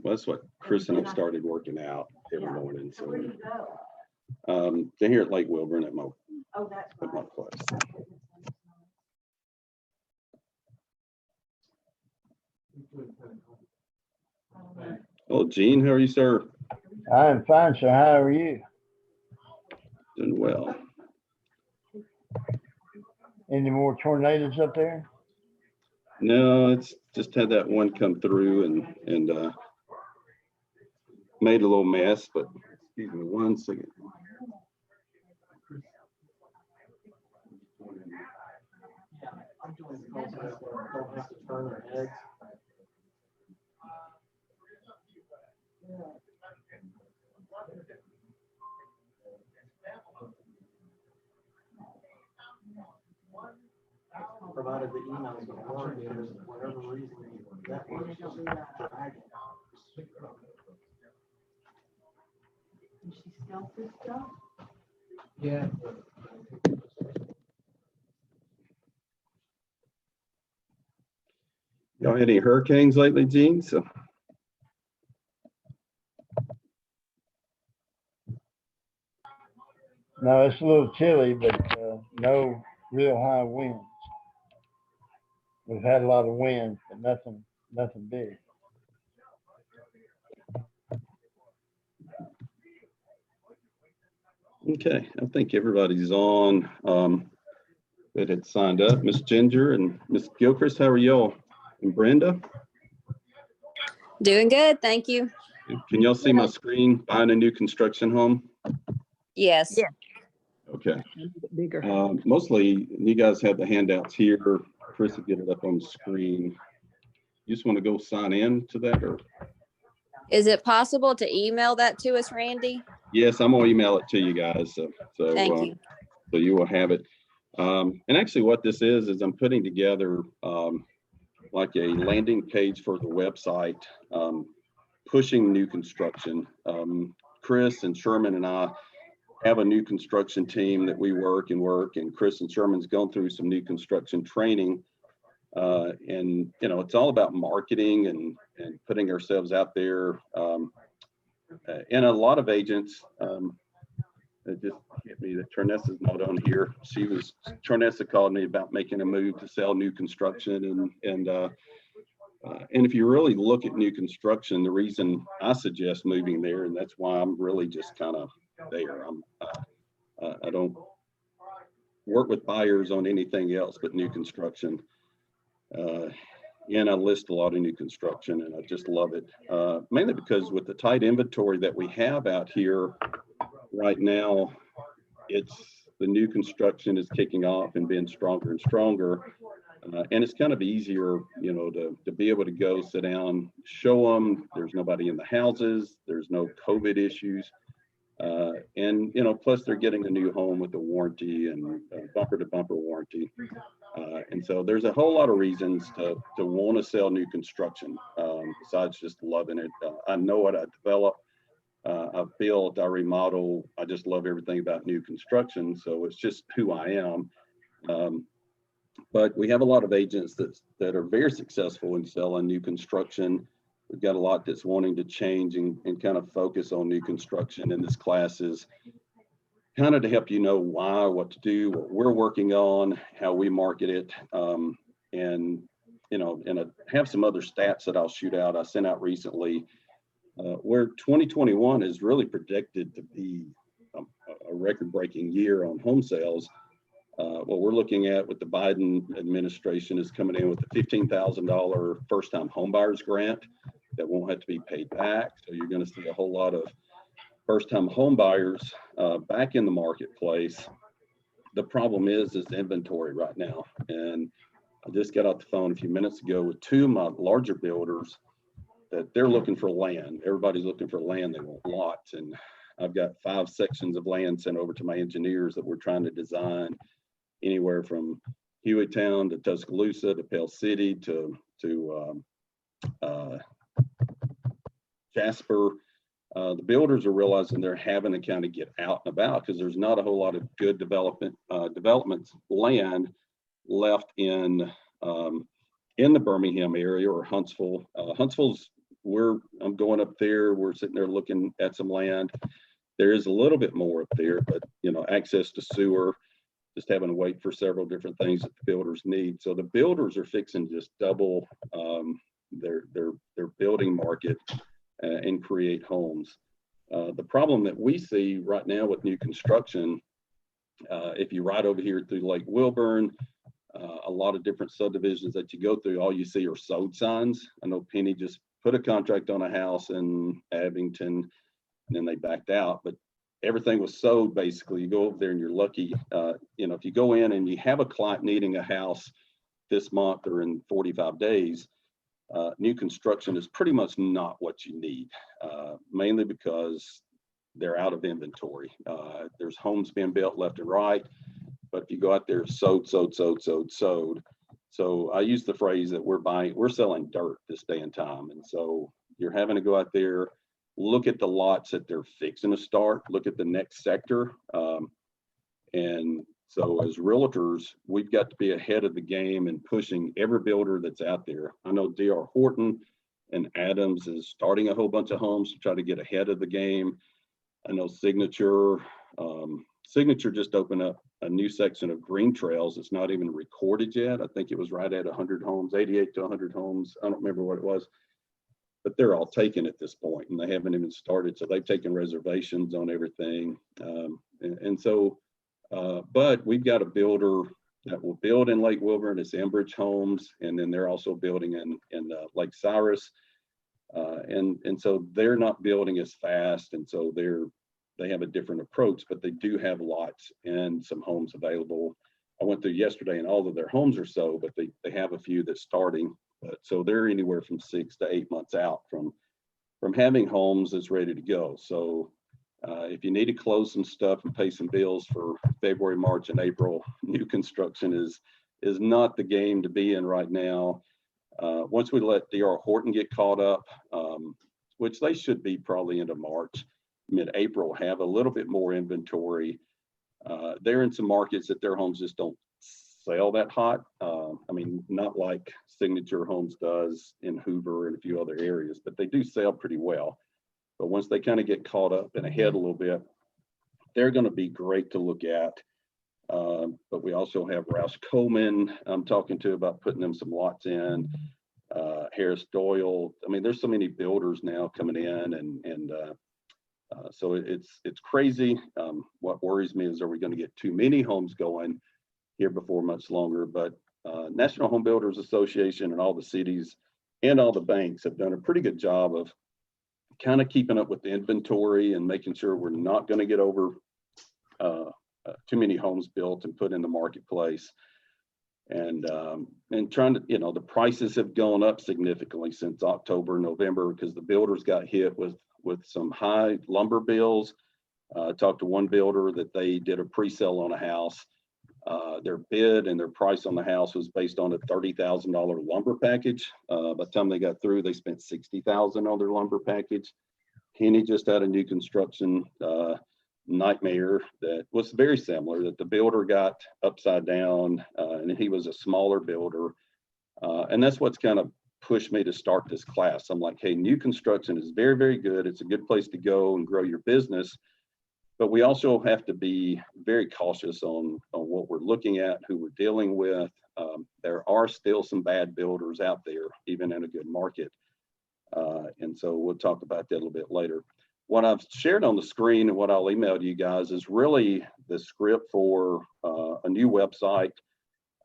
Well, that's what Chris and I started working out every morning. So they're here at Lake Wilburn at my place. Hello, Gene. How are you, sir? I'm fine, sir. How are you? Doing well. Any more tornadoes up there? No, it's just had that one come through and made a little mess, but excuse me one second. Provided the emails don't work, because for whatever reason, that works just dragging. Is she still pissed off? Yeah. Y'all had any hurricanes lately, Gene? So No, it's a little chilly, but no real high winds. We've had a lot of winds, but nothing big. okay, I think everybody's on that had signed up. Miss Ginger and Miss Gilchrist, how are y'all? And Brenda? Doing good, thank you. Can y'all see my screen? Buying a new construction home? Yes. Yeah. Okay. Bigger. Mostly you guys have the handouts here. Chris will get it up on the screen. You just want to go sign in to that, or? Is it possible to email that to us, Randy? Yes, I'm gonna email it to you guys. So Thank you. So you will have it. And actually what this is I'm putting together like a landing page for the website, pushing new construction. Chris and Sherman and I have a new construction team that we work, and Chris and Sherman's gone through some new construction training. And you know, it's all about marketing and putting ourselves out there. And a lot of agents, it just hit me that Ternessa's not on here. Ternessa called me about making a move to sell new construction, and if you really look at new construction, the reason I suggest moving there, and that's why I'm really just kind of there. I don't work with buyers on anything else but new construction. And I list a lot of new construction, and I just love it, mainly because with the tight inventory that we have out here right now, the new construction is kicking off and being stronger and stronger. And it's kind of easier, you know, to be able to go sit down, show them there's nobody in the houses, there's no COVID issues. And, you know, plus they're getting a new home with a warranty and bumper to bumper warranty. And so there's a whole lot of reasons to want to sell new construction, besides just loving it. I know what I develop. I build, I remodel. I just love everything about new construction. So it's just who I am. But we have a lot of agents that are very successful in selling new construction. We've got a lot that's wanting to change and kind of focus on new construction. And this class is kind of to help you know why, what to do, what we're working on, how we market it. And, you know, and I have some other stats that I'll shoot out. I sent out recently where 2021 is really predicted to be a record-breaking year on home sales. What we're looking at with the Biden administration is coming in with a $15,000 first-time homebuyers grant that won't have to be paid back. So you're going to see a whole lot of first-time homebuyers back in the marketplace. The problem is inventory right now. And I just got off the phone a few minutes ago with two of my larger builders that they're looking for land. Everybody's looking for land. They want lots. And I've got 5 sections of land sent over to my engineers that we're trying to design anywhere from Hueytown to Tuscaloosa to Pell City to Jasper. The builders are realizing they're having to kind of get out and about because there's not a whole lot of good development land left in the Birmingham area or Huntsville. Huntsville's I'm going up there. We're sitting there looking at some land. There is a little bit more up there, but access to sewer, just having to wait for several different things that the builders need. So the builders are fixing just double their building market and create homes. The problem that we see right now with new construction, if you ride over here through Lake Wilburn, a lot of different subdivisions that you go through, all you see are sold signs. I know Penny just put a contract on a house in Abington, and then they backed out, but everything was sold basically. You go over there and you're lucky. If you go in and you have a client needing a house this month or in 45 days, new construction is pretty much not what you need, mainly because they're out of inventory. There's homes being built left and right, but if you go out there, sold. So I use the phrase that we're selling dirt this day and time. And so you're having to go out there, look at the lots that they're fixing to start, look at the next sector. And so as realtors, we've got to be ahead of the game and pushing every builder that's out there. I know D.R. Horton and Adams is starting a whole bunch of homes to try to get ahead of the game. I know Signature just opened up a new section of Green Trails. It's not even recorded yet. I think it was right at 100 homes, 88 to 100 homes. I don't remember what it was, but they're all taken at this point and they haven't even started. So they've taken reservations on everything. But we've got a builder that will build in Lake Wilburn. It's Enbridge Homes. And then they're also building in Lake Cyrus. And so they're not building as fast. And so they have a different approach, but they do have lots and some homes available. I went through yesterday and all of their homes are sold, but they have a few that's starting. So they're anywhere from 6 to 8 months out from having homes that's ready to go. So if you need to close some stuff and pay some bills for February, March, and April, new construction is not the game to be in right now. Once we let D.R. Horton get caught up, which they should be probably into March, mid-April, have a little bit more inventory. They're in some markets that their homes just don't sell that hot. Not like Signature Homes does in Hoover and a few other areas, but they do sell pretty well. But once they kind of get caught up and ahead a little bit, they're going to be great to look at. But we also have Rouse Coleman I'm talking to about putting them some lots in. Harris Doyle. There's so many builders now coming in, and so it's crazy. What worries me is, are we going to get too many homes going here before much longer? But National Home Builders Association and all the cities and all the banks have done a pretty good job of kind of keeping up with the inventory and making sure we're not going to get over too many homes built and put in the marketplace. And trying to, the prices have gone up significantly since October, November, because the builders got hit with some high lumber bills. I talked to one builder that they did a pre-sale on a house. Their bid and their price on the house was based on a $30,000 lumber package. By the time they got through, they spent $60,000 on their lumber package. Kenny just had a new construction nightmare that was very similar, that the builder got upside down, and he was a smaller builder. And that's what's kind of pushed me to start this class. I'm like, hey, new construction is very, very good. It's a good place to go and grow your business. But we also have to be very cautious on what we're looking at, who we're dealing with. There are still some bad builders out there, even in a good market. And so we'll talk about that a little bit later. What I've shared on the screen and what I'll email to you guys is really the script for a new website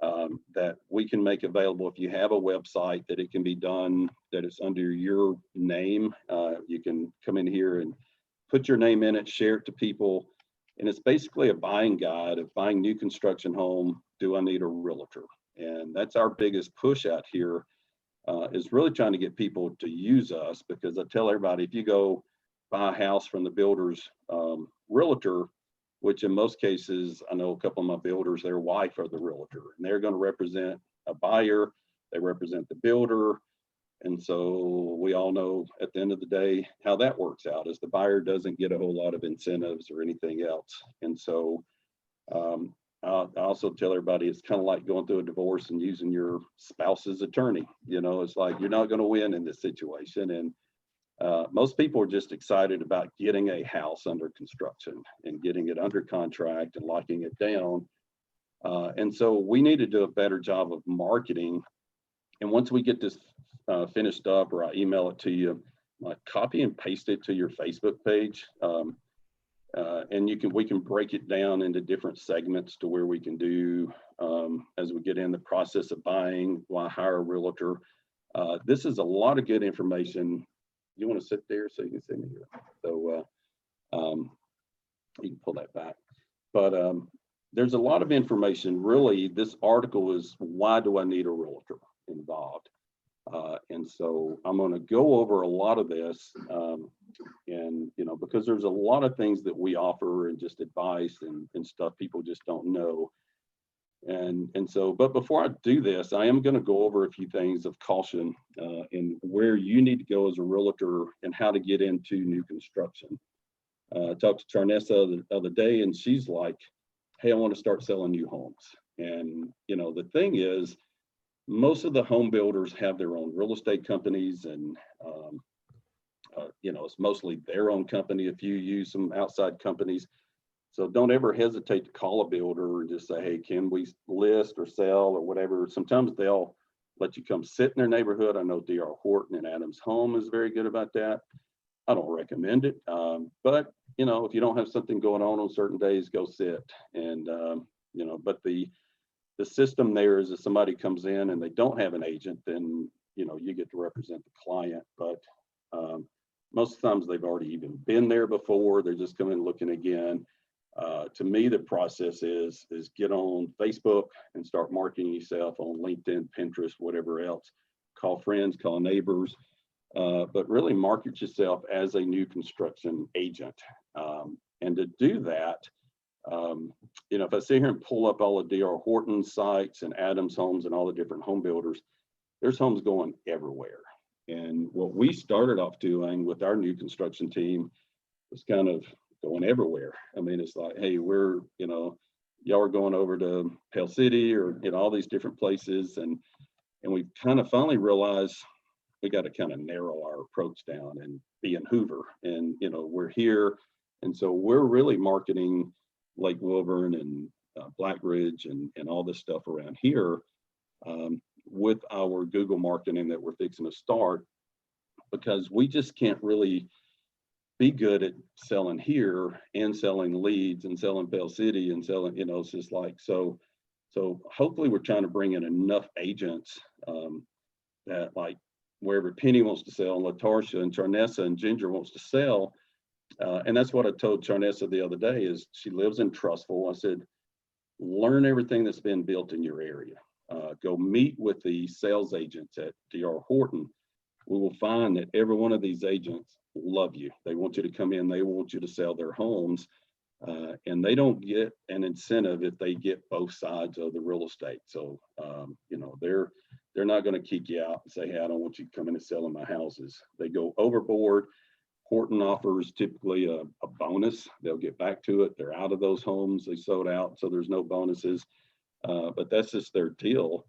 that we can make available. If you have a website, that it can be done, that it's under your name. You can come in here and put your name in it, share it to people. And it's basically a buying guide of buying new construction home. Do I need a realtor? And that's our biggest push out here, is really trying to get people to use us, because I tell everybody, if you go buy a house from the builder's realtor, which in most cases, I know a couple of my builders, their wife are the realtor, and they're going to represent a buyer. They represent the builder. And so we all know at the end of the day how that works out is the buyer doesn't get a whole lot of incentives or anything else. And so I also tell everybody it's kind of like going through a divorce and using your spouse's attorney. You know, it's like you're not going to win in this situation. And most people are just excited about getting a house under construction and getting it under contract and locking it down. And so we need to do a better job of marketing. And once we get this finished up, or I email it to you, like copy and paste it to your Facebook page. And we can break it down into different segments to where we can do, as we get in the process of buying, why hire a realtor. This is a lot of good information. You want to sit there so you can see me here? So you can pull that back. But there's a lot of information. Really, this article is why do I need a realtor involved? And so I'm going to go over a lot of this, and you know, because there's a lot of things that we offer and just advice and stuff people just don't know. And so, but before I do this, I am going to go over a few things of caution in where you need to go as a realtor and how to get into new construction. I talked to Charnessa the other day, and she's like, hey, I want to start selling new homes. And, you know, the thing is, most of the home builders have their own real estate companies, and, you know, it's mostly their own company if you use some outside companies. So don't ever hesitate to call a builder and just say, hey, can we list or sell or whatever. Sometimes they'll let you come sit in their neighborhood. I know D.R. Horton and Adams Home is very good about that. I don't recommend it, but you know, if you don't have something going on certain days, go sit. And you know, but the system there is if somebody comes in and they don't have an agent, then you know you get to represent the client. But most times they've already even been there before. They're just coming looking again. To me, the process is get on Facebook and start marketing yourself on LinkedIn, Pinterest, whatever else. Call friends, call neighbors. But really market yourself as a new construction agent. And to do that, you know, if I sit here and pull up all of D.R. Horton sites and Adams Homes and all the different home builders, there's homes going everywhere. And what we started off doing with our new construction team was kind of going everywhere. I mean, it's like, hey, we're, you know, y'all are going over to Pell City or, you know, all these different places. And we kind of finally realized we got to kind of narrow our approach down and be in Hoover. And, you know, we're here. And so we're really marketing Lake Wilburn and Black Ridge and all this stuff around here with our Google marketing that we're fixing to start, because we just can't really be good at selling here and selling leads and selling Pell City and selling, you know, it's just like, so hopefully we're trying to bring in enough agents that like wherever Penny wants to sell, and LaTarsha and Charnessa and Ginger wants to sell. And that's what I told Charnessa the other day is she lives in Trussville. I said, learn everything that's been built in your area. Go meet with the sales agents at D.R. Horton. We will find that every one of these agents love you. They want you to come in. They want you to sell their homes. And they don't get an incentive if they get both sides of the real estate. So, you know, they're not going to kick you out and say, hey, I don't want you coming and selling my houses. They go overboard. Horton offers typically a bonus. They'll get back to it. They're out of those homes they sold out, so there's no bonuses. But that's just their deal.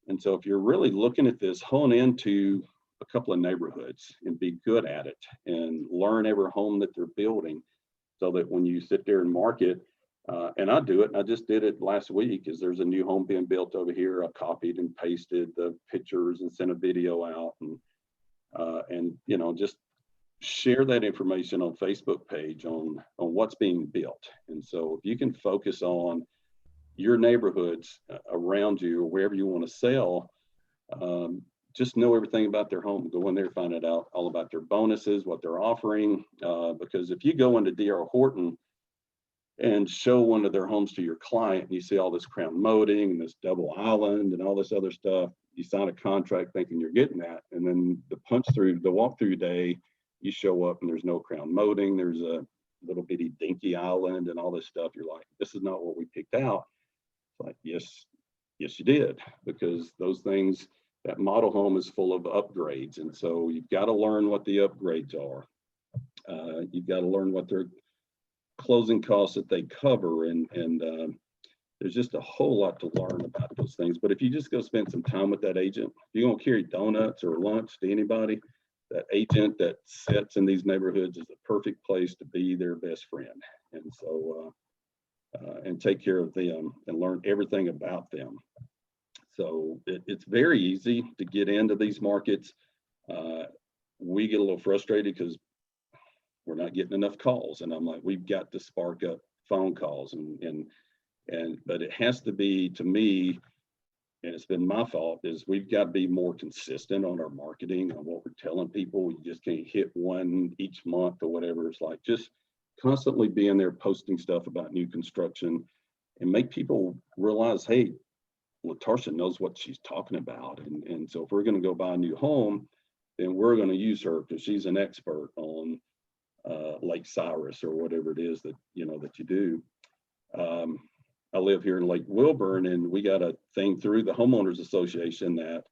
And so if you're really looking at this, hone into a couple of neighborhoods and be good at it and learn every home that they're building, so that when you sit there and market, and I do it, and I just did it last week, is there's a new home being built over here. I copied and pasted the pictures and sent a video out, and you know, just share that information on Facebook page on what's being built. And so if you can focus on your neighborhoods around you or wherever you want to sell, just know everything about their home. Go in there, find it out all about their bonuses, what they're offering. Because if you go into D.R. Horton and show one of their homes to your client, and you see all this crown molding and this double island and all this other stuff, you sign a contract thinking you're getting that. And then the walkthrough day, you show up and there's no crown molding. There's a little bitty dinky island and all this stuff. You're like, this is not what we picked out. It's like, yes, you did, because those things, that model home is full of upgrades. And so you've got to learn what the upgrades are. You've got to learn what their closing costs that they cover. And there's just a whole lot to learn about those things. But if you just go spend some time with that agent, if you're going to carry donuts or lunch to anybody, that agent that sits in these neighborhoods is the perfect place to be their best friend. And so, and take care of them and learn everything about them. So it's very easy to get into these markets. We get a little frustrated because we're not getting enough calls. And I'm like, we've got to spark up phone calls but it has to be, to me, and it's been my fault, is we've got to be more consistent on our marketing, on what we're telling people. You just can't hit one each month or whatever. It's like just constantly being there, posting stuff about new construction and make people realize, hey, LaTarsha knows what she's talking about. And so if we're going to go buy a new home, then we're going to use her because she's an expert on Lake Cyrus or whatever it is that, that you do. I live here in Lake Wilburn, and we got a thing through the homeowners association that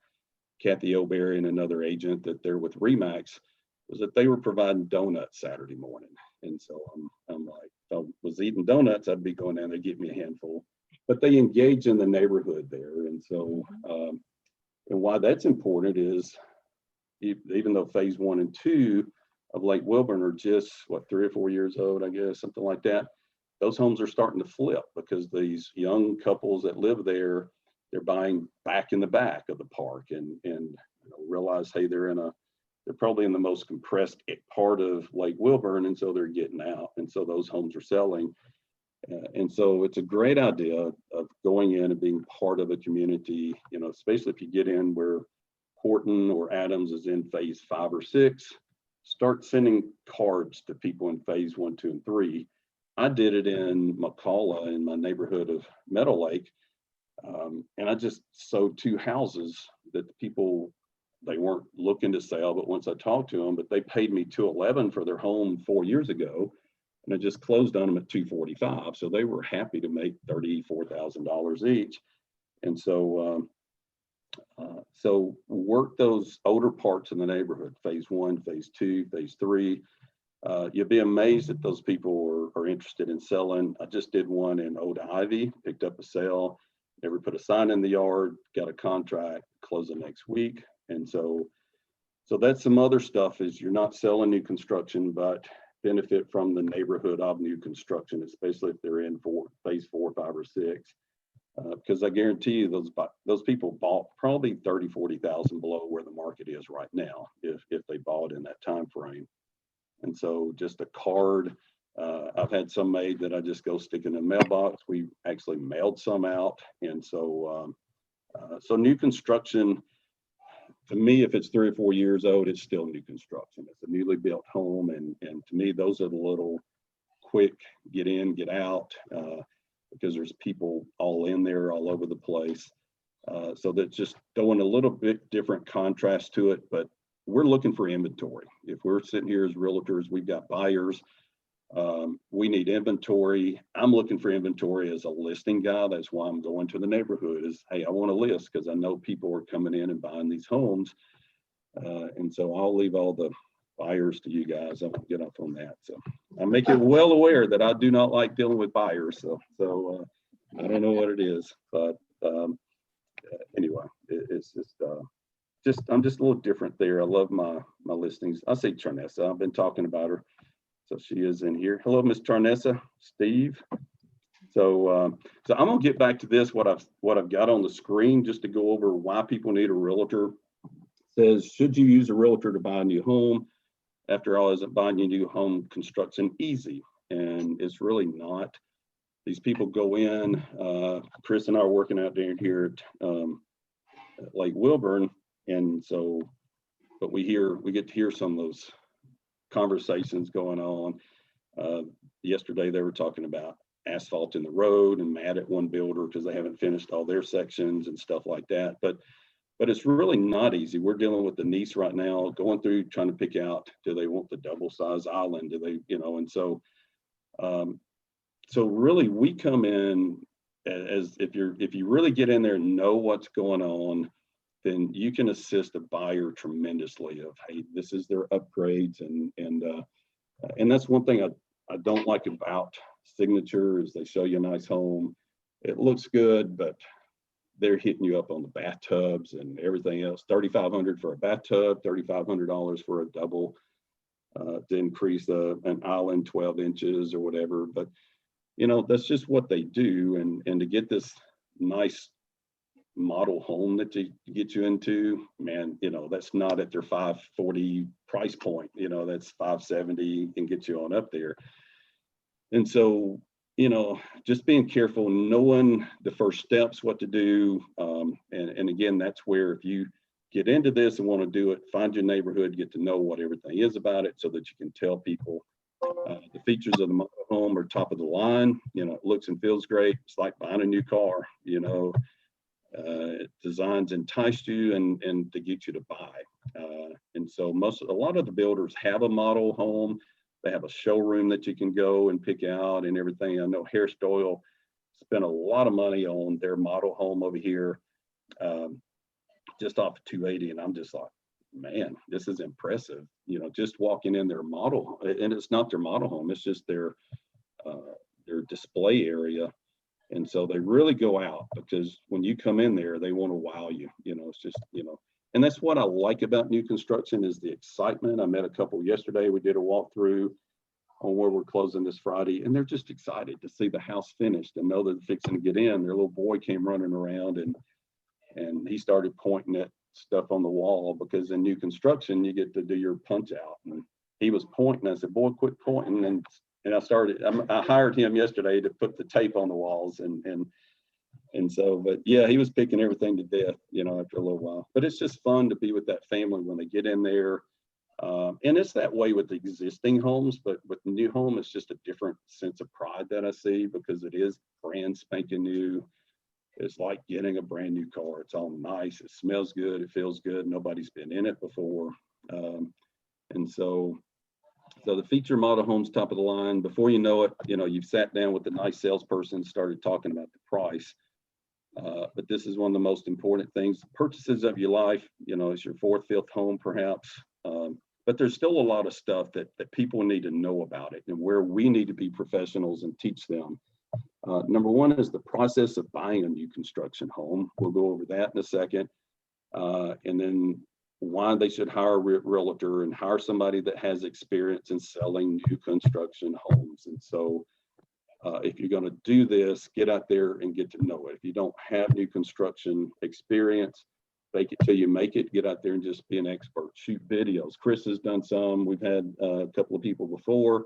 Kathy O'Berry and another agent that they're with Remax was that they were providing donuts Saturday morning. And so I'm like, if I was eating donuts, I'd be going down there, get me a handful. But they engage in the neighborhood there. And so, and why that's important is even though phase 1 and 2 of Lake Wilburn are just 3 or 4 years old, I guess, something like that. Those homes are starting to flip because these young couples that live there, they're buying back in the back of the park and realize, hey, they're probably in the most compressed part of Lake Wilburn. And so they're getting out. And so those homes are selling. And so it's a great idea of going in and being part of a community, especially if you get in where Horton or Adams is in phase 5 or 6, start sending cards to people in phase 1, 2, and 3. I did it in McCalla in my neighborhood of Meadow Lake. And I just sold 2 houses that the people, they weren't looking to sell, but once I talked to them, but they paid me $211 for their home 4 years ago. And I just closed on them at $245. So they were happy to make $34,000 each. And so, so work those older parts in the neighborhood, phase 1, phase 2, phase 3. You'll be amazed that those people are interested in selling. I just did one in Old Ivy, picked up a sale, never put a sign in the yard, got a contract, close it next week. And so that's some other stuff is you're not selling new construction, but benefit from the neighborhood of new construction, especially if they're in phase 4, 5, or 6. Because I guarantee you those people bought probably 30, 40,000 below where the market is right now, if they bought in that time frame. And so just a card, I've had some made that I just go stick in the mailbox. We actually mailed some out. And so, so new construction, to me, if it's 3 or 4 years old, it's still new construction. It's a newly built home. And to me, those are the little quick get in, get out, because there's people all in there all over the place. So that's just throwing a little bit different contrast to it, but we're looking for inventory. If we're sitting here as realtors, we've got buyers. We need inventory. I'm looking for inventory as a listing guy. That's why I'm going to the neighborhood is, hey, I want to list because I know people are coming in and buying these homes. And so I'll leave all the buyers to you guys. I won't get up on that. So I make it well aware that I do not like dealing with buyers. So I don't know what it is, but anyway, it's just, I'm just a little different there. I love my listings. I say Charnessa. I've been talking about her. So she is in here. Hello, Miss Charnessa, Steve. So I'm gonna get back to this, what I've got on the screen, just to go over why people need a realtor. It says, should you use a realtor to buy a new home? After all, isn't buying a new home construction easy? And it's really not. These people go in, Chris and I are working out there here at Lake Wilburn. And so, but we get to hear some of those conversations going on. Yesterday, they were talking about asphalt in the road and mad at one builder because they haven't finished all their sections and stuff like that. But it's really not easy. We're dealing with the niece right now, going through trying to pick out, do they want the double size island? Do they, and so, so really we come in as if you really get in there and know what's going on, then you can assist a buyer tremendously of, hey, this is their upgrades. And that's one thing I don't like about Signature is they show you a nice home. It looks good, but they're hitting you up on the bathtubs and everything else. $3,500 for a bathtub, $3,500 for a double to increase an island 12 inches or whatever. But you know, that's just what they do. And to get this nice model home that to get you into, man, you know, that's not at their $540 price point. You know, that's $570 and get you on up there. And so, you know, just being careful, knowing the first steps, what to do. And again, that's where if you get into this and want to do it, find your neighborhood, get to know what everything is about it so that you can tell people the features of the home are top of the line. You know, it looks and feels great. It's like buying a new car, you know, designs enticed you and to get you to buy. And so a lot of the builders have a model home. They have a showroom that you can go and pick out and everything. I know Harris Doyle spent a lot of money on their model home over here, just off of 280. And I'm just like, man, this is impressive. You know, just walking in their model, and it's not their model home, it's just their display area. And so they really go out, because when you come in there, they want to wow you. You know, it's just, you know, and that's what I like about new construction is the excitement. I met a couple yesterday. We did a walkthrough on where we're closing this Friday, and they're just excited to see the house finished and know that they're fixing to get in. Their little boy came running around and he started pointing at stuff on the wall, because in new construction, you get to do your punch out. And he was pointing. I said, boy, quit pointing. And I hired him yesterday to put the tape on the walls and so, but yeah, he was picking everything to death, you know, after a little while. But it's just fun to be with that family when they get in there. And it's that way with the existing homes, but with the new home, it's just a different sense of pride that I see, because it is brand spanking new. It's like getting a brand new car. It's all nice. It smells good. It feels good. Nobody's been in it before. And so the feature model home's top of the line. Before you know it, you know, you've sat down with a nice salesperson, started talking about the price. But this is one of the most important things. Purchases of your life, you know, it's your fourth, fifth home perhaps. But there's still a lot of stuff that people need to know about it, and where we need to be professionals and teach them. Number one is the process of buying a new construction home. We'll go over that in a second. And then why they should hire a realtor and hire somebody that has experience in selling new construction homes. And so if you're going to do this, get out there and get to know it. If you don't have new construction experience, fake it till you make it. Get out there and just be an expert. Shoot videos. Chris has done some. We've had a couple of people before.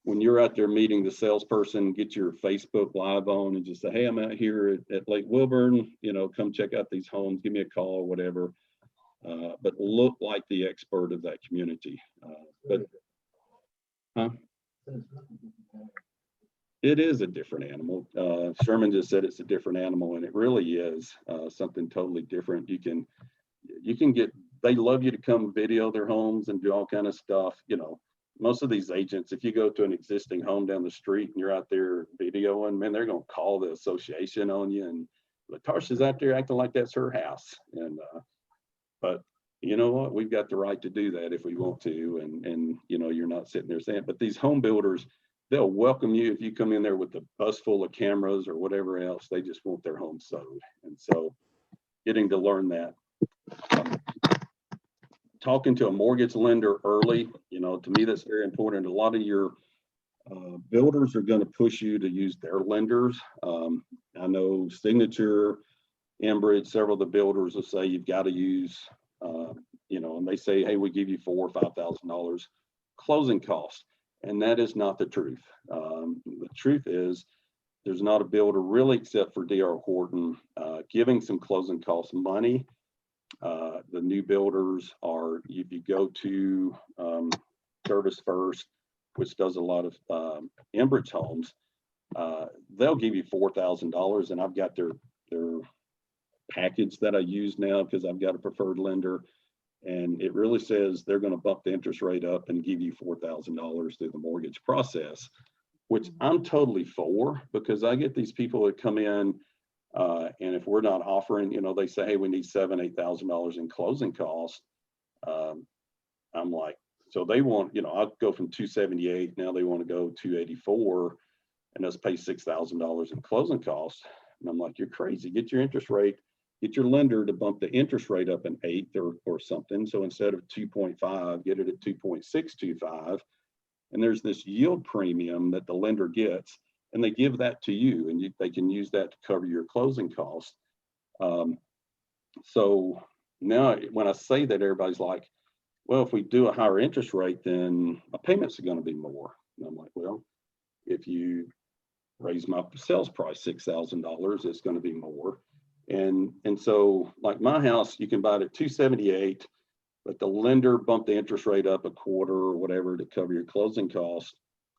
When you're out there meeting the salesperson, get your Facebook Live on and just say, hey, I'm out here at Lake Wilburn, you know, come check out these homes, give me a call or whatever. But look like the expert of that community. It is a different animal. Sherman just said it's a different animal, and it really is something totally different. You can get, they love you to come video their homes and do all kind of stuff. You know, most of these agents, if you go to an existing home down the street and you're out there videoing, man, they're going to call the association on you. And Latasha's out there acting like that's her house. And, but you know what, we've got the right to do that if we want to. And, you know, you're not sitting there saying, but these home builders, they'll welcome you if you come in there with a bus full of cameras or whatever else. They just want their home sold. And so getting to learn that. Talking to a mortgage lender early, you know, to me, that's very important. A lot of your builders are going to push you to use their lenders. I know Signature, Enbridge, several of the builders will say you've got to use, you know, and they say, hey, we give you $4,000 or $5,000 closing costs. And that is not the truth. The truth is there's not a builder really, except for D.R. Horton, giving some closing cost money. The new builders are, if you go to Service First, which does a lot of Enbridge homes, they'll give you $4,000, and I've got their package that I use now because I've got a preferred lender, and it really says they're going to bump the interest rate up and give you $4,000 through the mortgage process, which I'm totally for, because I get these people that come in And if we're not offering, they say, hey, we need $7,000, $8,000 in closing costs. I'm like, so they want, I'll go from 278, now they want to go 284 and us pay $6,000 in closing costs. And I'm like, you're crazy. Get your interest rate, get your lender to bump the interest rate up an 8 or something. So instead of 2.5, get it at 2.625. And there's this yield premium that the lender gets, and they give that to you, and they can use that to cover your closing costs. So now when I say that, everybody's like, well, if we do a higher interest rate, then my payments are going to be more. And I'm like, well, if you raise my sales price $6,000, it's going to be more. And so like my house, you can buy it at 278, but the lender bumped the interest rate up a quarter or whatever to cover your closing costs.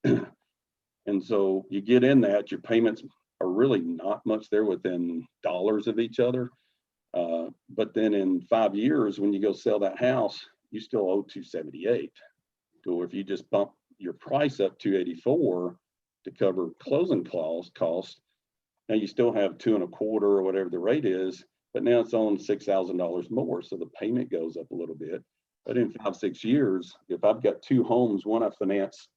And so you get in that, your payments are really not much there within dollars of each other. But then in 5 years, when you go sell that house, you still owe 278. Or if you just bump your price up 284 to cover closing costs, now you still have 2.25 or whatever the rate is, but now it's on $6,000 more. So the payment goes up a little bit. But in 5, 6 years, if I've got 2 homes, one I finance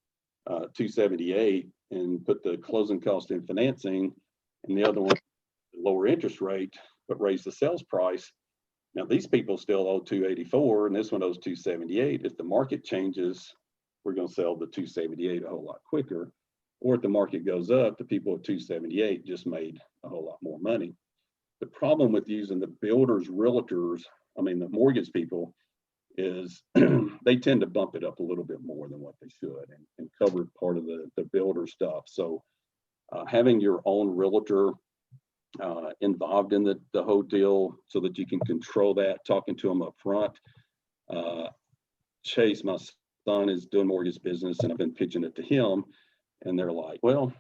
278 and put the closing cost in financing, and the other one lower interest rate, but raise the sales price. Now these people still owe 284 and this one owes 278. If the market changes, we're going to sell the 278 a whole lot quicker. Or if the market goes up, the people at 278 just made a whole lot more money. The problem with using the builders, realtors, the mortgage people, is they tend to bump it up a little bit more than what they should and cover part of the builder stuff. So having your own realtor involved in the whole deal so that you can control that, talking to them up front. Chase, my son, is doing mortgage business and I've been pitching it to him, and they're like, well,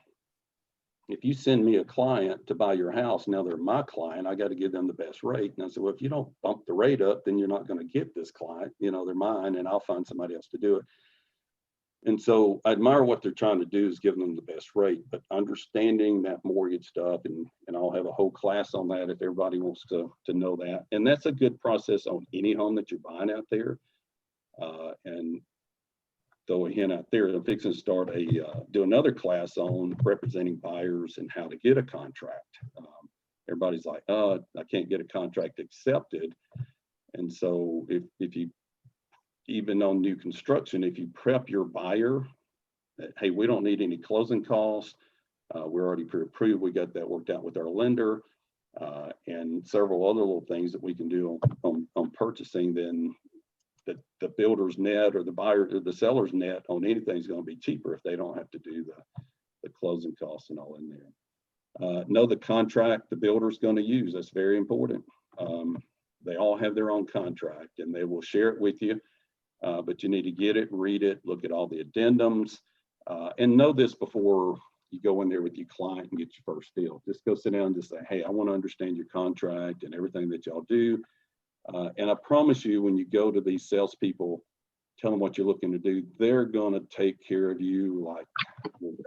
if you send me a client to buy your house, now they're my client, I got to give them the best rate. And I said, well, if you don't bump the rate up, then you're not going to get this client, they're mine, and I'll find somebody else to do it. And so I admire what they're trying to do is give them the best rate, but understanding that mortgage stuff, and I'll have a whole class on that if everybody wants to know that. And that's a good process on any home that you're buying out there. And throw a hint out there, I'm fixing to start do another class on representing buyers and how to get a contract. Everybody's like, oh, I can't get a contract accepted. And so if you, even on new construction, if you prep your buyer that, hey, we don't need any closing costs, we're already pre-approved, we got that worked out with our lender, and several other little things that we can do on purchasing, then the builder's net or the buyer or the seller's net on anything is going to be cheaper if they don't have to do the closing costs and all in there. Know the contract the builder's going to use. That's very important. They all have their own contract and they will share it with you, but you need to get it, read it, look at all the addendums, and know this before you go in there with your client and get your first deal. Just go sit down and just say, hey, I want to understand your contract and everything that y'all do. And I promise you, when you go to these salespeople, tell them what you're looking to do, they're going to take care of you like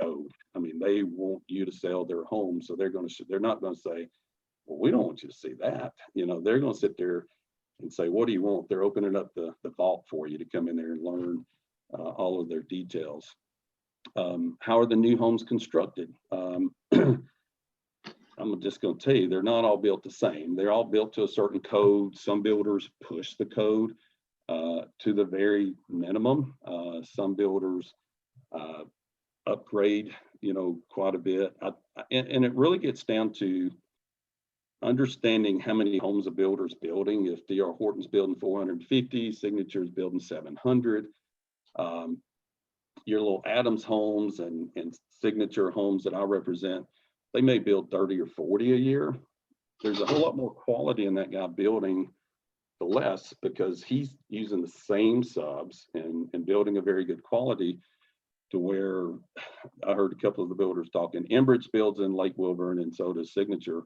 gold. They want you to sell their home. So they're not going to say, well, we don't want you to see that. They're going to sit there and say, what do you want? They're opening up the vault for you to come in there and learn all of their details. How are the new homes constructed? I'm just going to tell you, they're not all built the same. They're all built to a certain code. Some builders push the code to the very minimum. Some builders upgrade, quite a bit. And it really gets down to understanding how many homes a builder's building. If D.R. Horton's building 450, Signature's building 700. Your little Adams homes and Signature homes that I represent, they may build 30 or 40 a year. There's a whole lot more quality in that guy building the less, because he's using the same subs and building a very good quality, to where I heard a couple of the builders talking. Enbridge builds in Lake Wilburn, and so does Signature.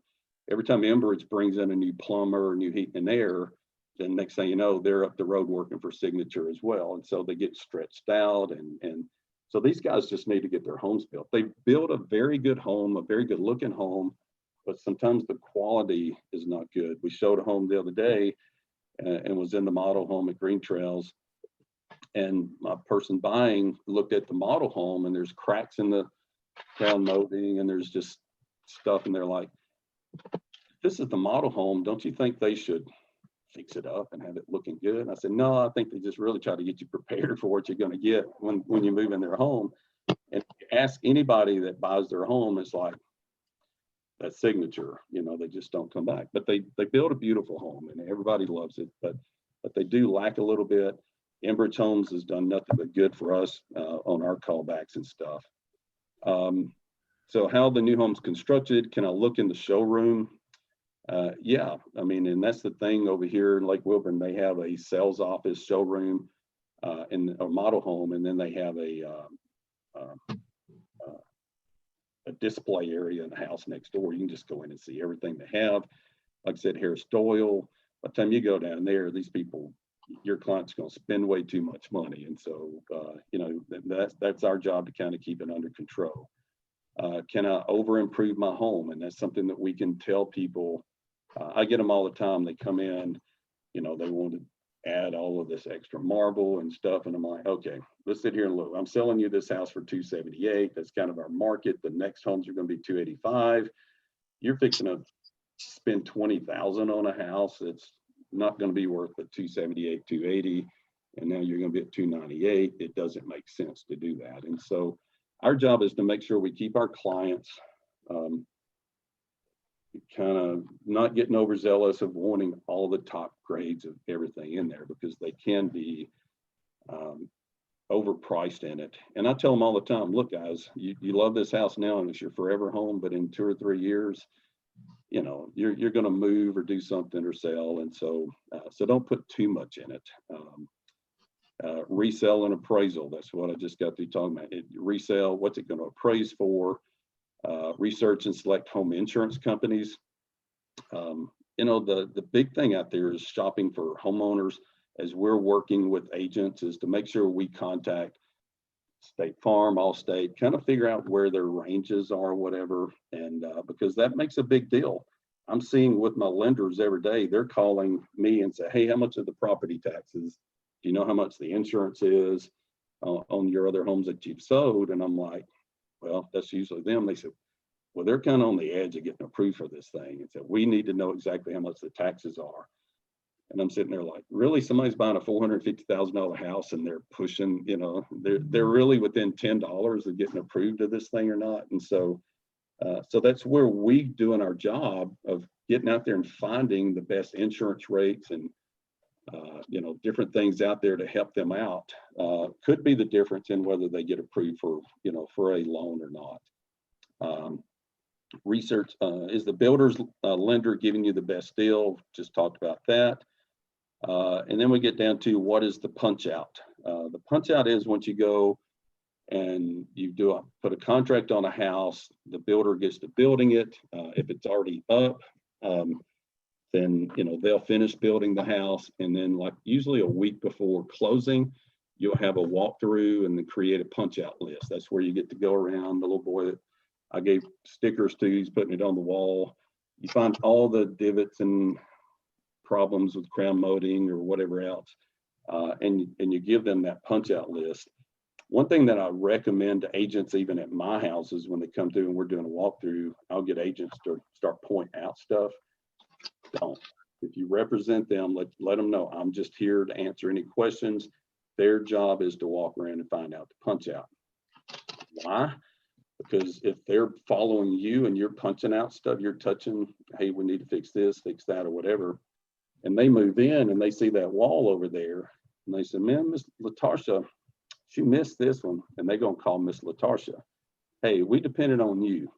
Every time Enbridge brings in a new plumber or new heat and air, then next thing you know, they're up the road working for Signature as well. And so they get stretched out, and so these guys just need to get their homes built. They build a very good home, a very good looking home, but sometimes the quality is not good. We showed a home the other day and was in the model home at Green Trails. And my person buying looked at the model home and there's cracks in the crown molding and there's just stuff. And they're like, this is the model home. Don't you think they should fix it up and have it looking good? And I said, no, I think they just really try to get you prepared for what you're going to get when you move in their home. And ask anybody that buys their home, it's like that signature, they just don't come back. But they build a beautiful home and everybody loves it, but they do lack a little bit. Enbridge Homes has done nothing but good for us on our callbacks and stuff. So how the new home's constructed, can I look in the showroom? Yeah, I mean, and that's the thing over here in Lake Wilburn, they have a sales office showroom in a model home, and then they have a display area in the house next door. You can just go in and see everything they have. Like I said, Harris Doyle, by the time you go down there, these people, your client's going to spend way too much money. And so, that's our job to kind of keep it under control. Can I over improve my home? And that's something that we can tell people. I get them all the time. They come in, they want to add all of this extra marble and stuff. And I'm like, okay, let's sit here and look. I'm selling you this house for $278. That's kind of our market. The next homes are going to be $285. You're fixing to spend $20,000 on a house. It's not going to be worth but $278, $280. And now you're going to be at $298. It doesn't make sense to do that. And so our job is to make sure we keep our clients kind of not getting overzealous of wanting all the top grades of everything in there, because they can be overpriced in it. And I tell them all the time, look, guys, you love this house now and it's your forever home, but in 2 or 3 years, you're going to move or do something or sell. And so don't put too much in it. Resale and appraisal, that's what I just got through talking about. Resale, what's it going to appraise for? Research and select home insurance companies. The big thing out there is shopping for homeowners. As we're working with agents, is to make sure we contact State Farm, Allstate, kind of figure out where their ranges are, whatever. And because that makes a big deal. I'm seeing with my lenders every day, they're calling me and say, hey, how much are the property taxes? Do you know how much the insurance is on your other homes that you've sold? And I'm like, well, that's usually them. They said, well, they're kind of on the edge of getting approved for this thing. And so we need to know exactly how much the taxes are. And I'm sitting there like, really? Somebody's buying a $450,000 house and they're pushing, they're really within $10 of getting approved of this thing or not. And so that's where we doing our job of getting out there and finding the best insurance rates and different things out there to help them out could be the difference in whether they get approved for a loan or not. Research, is the builder's lender giving you the best deal? Just talked about that. And then we get down to what is the punch out? The punch out is once you go and you put a contract on a house, the builder gets to building it. If it's already up, then they'll finish building the house, and then like usually a week before closing, you'll have a walkthrough and then create a punch out list. That's where you get to go around. The little boy that I gave stickers to, he's putting it on the wall. You find all the divots and problems with crown molding or whatever else, and you give them that punch out list. One thing that I recommend to agents, even at my houses, when they come through and we're doing a walkthrough, I'll get agents to start pointing out stuff. Don't. If you represent them, let them know I'm just here to answer any questions. Their job is to walk around and find out the punch out. Why? Because if they're following you and you're punching out stuff, you're touching, hey, we need to fix this, fix that, or whatever, and they move in and they see that wall over there, and they say, man, Miss Latarsha, she missed this one, and they're going to call Miss Latarsha. Hey, we depended on you.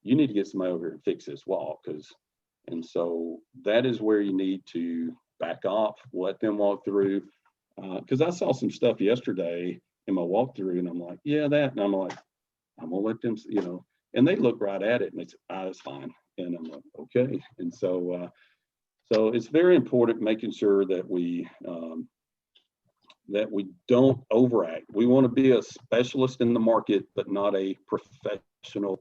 You need to get somebody over here and fix this wall, and so that is where you need to back off, let them walk through. Because I saw some stuff yesterday in my walkthrough, and I'm like, yeah, that, and I'm like, I'm gonna let them, and they look right at it and they say, it's fine. And I'm like, okay. And so it's very important making sure that we don't overact. We want to be a specialist in the market, but not a professional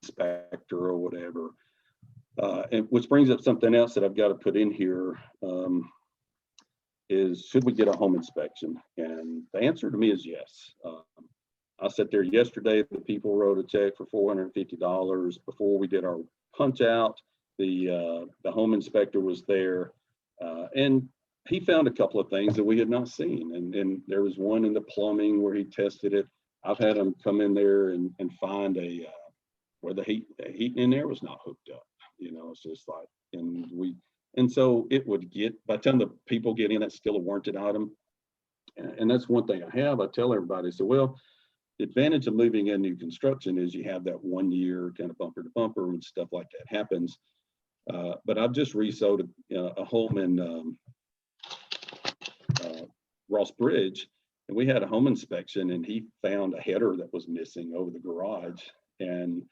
inspector or whatever. And which brings up something else that I've got to put in here, is should we get a home inspection? And the answer to me is yes. I sat there yesterday, the people wrote a check for $450 before we did our punch out. The home inspector was there, and he found a couple of things that we had not seen. And there was one in the plumbing where he tested it. I've had him come in there and find where the heating in there was not hooked up. You know, it's just like, and so it would get, by the time the people get in, that's still a warranted item. And that's one thing I have. I tell everybody, so, well, the advantage of moving in new construction is you have that 1 year kind of bumper to bumper and stuff like that happens. But I've just resold a home in Ross Bridge, and we had a home inspection, and he found a header that was missing over the garage. And,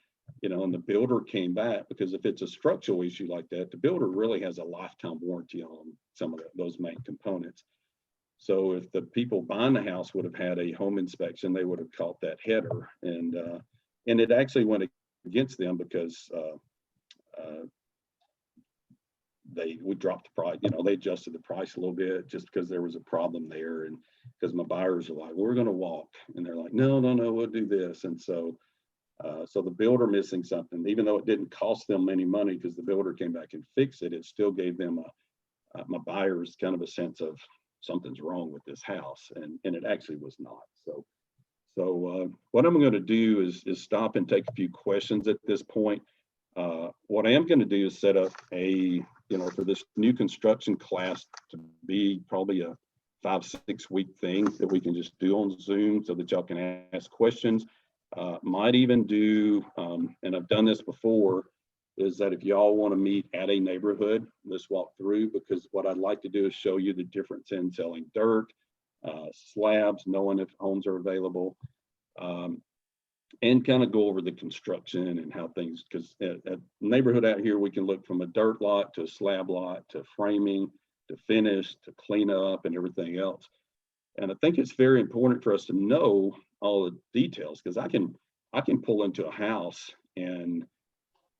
you know, and the builder came back, because if it's a structural issue like that, the builder really has a lifetime warranty on some of those main components. So if the people buying the house would have had a home inspection, they would have caught that header, and it actually went against them because we dropped the price. You know, they adjusted the price a little bit just because there was a problem there, and because my buyers are like, well, we're going to walk, and they're like, no, we'll do this, and so the builder missing something, even though it didn't cost them any money because the builder came back and fixed it, it still gave them my buyers kind of a sense of something's wrong with this house, and it actually was not. So what I'm going to do is stop and take a few questions at this point. What I am going to do is set up for this new construction class to be probably a 5-6 week thing that we can just do on Zoom so that y'all can ask questions. Might even do, and I've done this before, is that if y'all want to meet at a neighborhood, let's walk through, because what I'd like to do is show you the difference in selling dirt, slabs, knowing if homes are available, and kind of go over the construction and how things, because at neighborhood out here, we can look from a dirt lot to a slab lot to framing to finish to clean up and everything else. And I think it's very important for us to know all the details, because I can pull into a house, and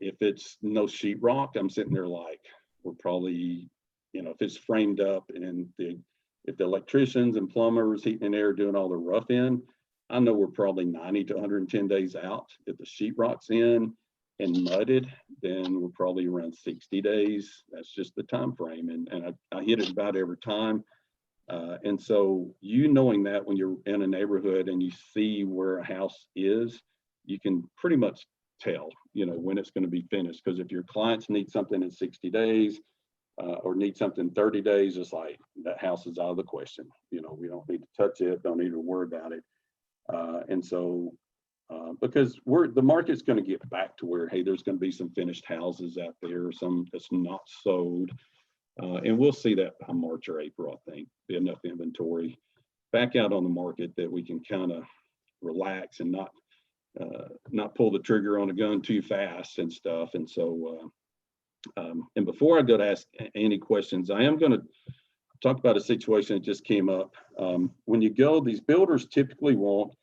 if it's no sheetrock, I'm sitting there like, we're probably, if it's framed up, and if the electricians and plumbers, heating and air doing all the rough in, I know we're probably 90 to 110 days out. If the sheetrock's in and mudded, then we're probably around 60 days. That's just the time frame, and I hit it about every time. And so knowing that when you're in a neighborhood and you see where a house is, you can pretty much tell, when it's going to be finished. Because if your clients need something in 60 days or need something 30 days, it's like that house is out of the question. We don't need to touch it, don't need to worry about it. And so because the market's going to get back to where, hey, there's going to be some finished houses out there, some that's not sold. And we'll see that by March or April, I think, be enough inventory back out on the market that we can kind of relax and not pull the trigger on a gun too fast and stuff. And so, and before I go to ask any questions, I am going to talk about a situation that just came up. When you go, these builders typically want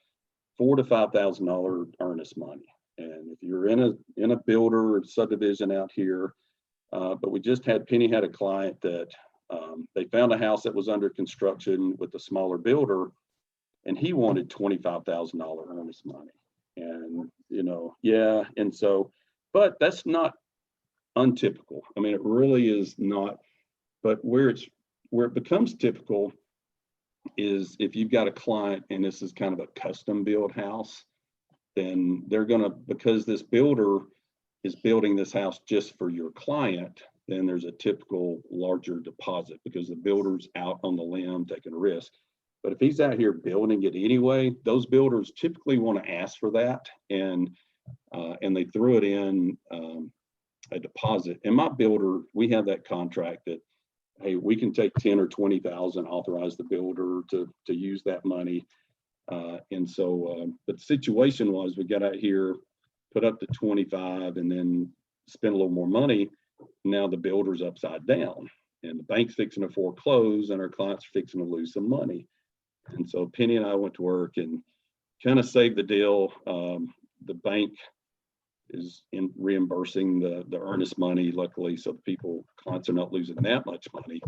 $4,000 to $5,000 earnest money. And if you're in a builder or subdivision out here, but we just Penny had a client that they found a house that was under construction with a smaller builder, and he wanted $25,000 earnest money. And, and so, but that's not untypical. I mean, it really is not, but where it becomes typical is if you've got a client and this is kind of a custom build house, then they're going to, because this builder is building this house just for your client, then there's a typical larger deposit because the builder's out on the limb taking a risk. But if he's out here building it anyway, those builders typically want to ask for that, and they threw it in a deposit. And my builder, we have that contract that, hey, we can take 10 or 20,000, authorize the builder to use that money. And so, but the situation was we got out here, put up to 25, and then spend a little more money. Now the builder's upside down, and the bank's fixing to foreclose, and our client's fixing to lose some money. And so Penny and I went to work and kind of saved the deal. The bank is in reimbursing the earnest money, luckily, so people, clients are not losing that much money.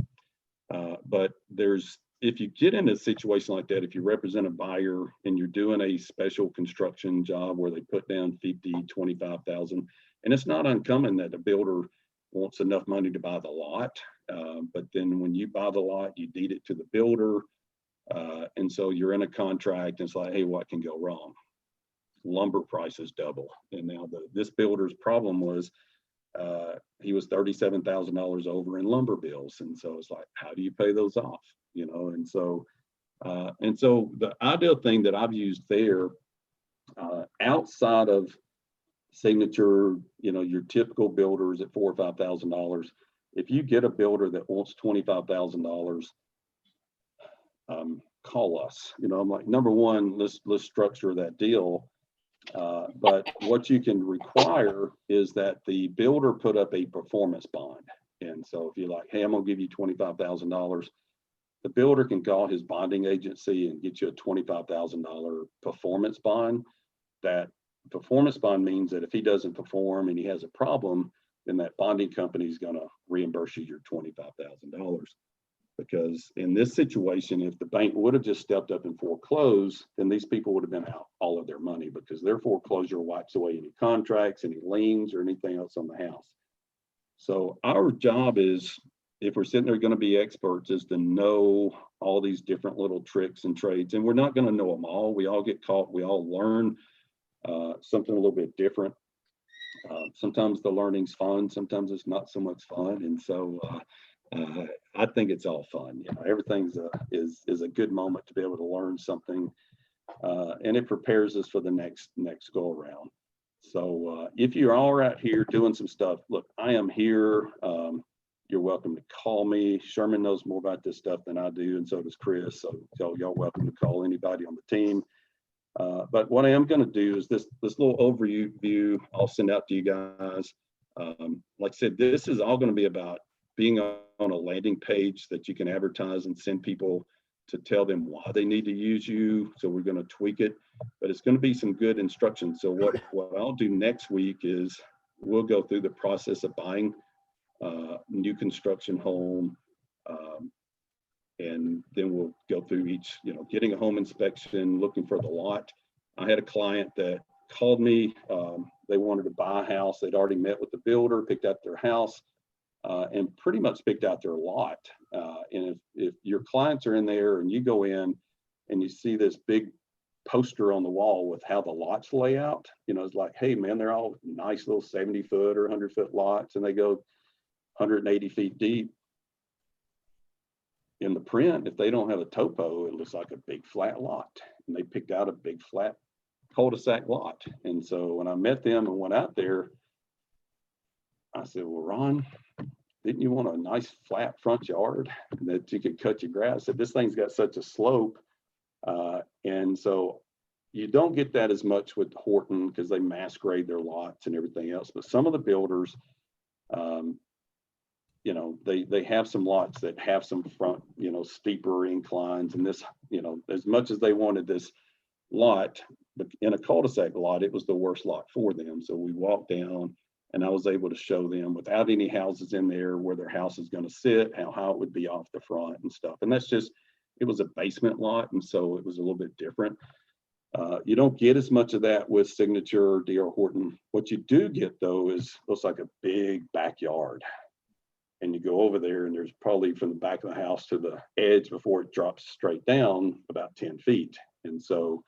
But if you get in a situation like that, if you represent a buyer and you're doing a special construction job where they put down 50, 25,000, and it's not uncommon that a builder wants enough money to buy the lot. But then when you buy the lot, you deed it to the builder. And so you're in a contract and it's like, hey, what can go wrong? Lumber prices double. And now this builder's problem was he was $37,000 over in lumber bills. And so it's like, how do you pay those off? You know, and so the ideal thing that I've used there, outside of Signature, you know, your typical builders at $4,000 or $5,000, if you get a builder that wants $25,000, call us. You know, I'm like, number one, let's structure that deal. But what you can require is that the builder put up a performance bond. And so if you're like, hey, I'm gonna give you $25,000, the builder can call his bonding agency and get you a $25,000 performance bond. That performance bond means that if he doesn't perform and he has a problem, then that bonding company is gonna reimburse you your $25,000. Because in this situation, if the bank would have just stepped up and foreclosed, then these people would have been out all of their money, because their foreclosure wipes away any contracts, any liens, or anything else on the house. So our job is, if we're sitting there going to be experts, is to know all these different little tricks and trades. And we're not going to know them all. We all get caught. We all learn something a little bit different. Sometimes the learning's fun. Sometimes it's not so much fun. And so I think it's all fun. You know, everything's is a good moment to be able to learn something, and it prepares us for the next go around. So if you're all right here doing some stuff, look, I am here. You're welcome to call me. Sherman knows more about this stuff than I do, and so does Chris. So y'all welcome to call anybody on the team. But what I am going to do is this little overview I'll send out to you guys. Like I said, this is all going to be about being on a landing page that you can advertise and send people to tell them why they need to use you. So we're going to tweak it, but it's going to be some good instructions. So what I'll do next week is we'll go through the process of buying new construction home. And then we'll go through each, you know, getting a home inspection, looking for the lot. I had a client that called me. They wanted to buy a house. They'd already met with the builder, picked out their house, and pretty much picked out their lot. And if your clients are in there and you go in and you see this big poster on the wall with how the lots lay out, you know, it's like, hey man, they're all nice little 70-foot or 100-foot lots, and they go 180 feet deep. In the print, if they don't have a topo, it looks like a big flat lot. And they picked out a big flat cul-de-sac lot. And so when I met them and went out there, I said, well, Ron, didn't you want a nice flat front yard that you could cut your grass? I said, this thing's got such a slope. And so you don't get that as much with Horton because they mass grade their lots and everything else. But some of the builders, you know, they have some lots that have some front, you know, steeper inclines, and this, you know, as much as they wanted this lot, but in a cul-de-sac lot, it was the worst lot for them. So we walked down and I was able to show them without any houses in there where their house is going to sit, how it would be off the front and stuff. And that's just, it was a basement lot. And so it was a little bit different. You don't get as much of that with Signature or D.R. Horton. What you do get though is looks like a big backyard. And you go over there and there's probably from the back of the house to the edge before it drops straight down about 10 feet. And so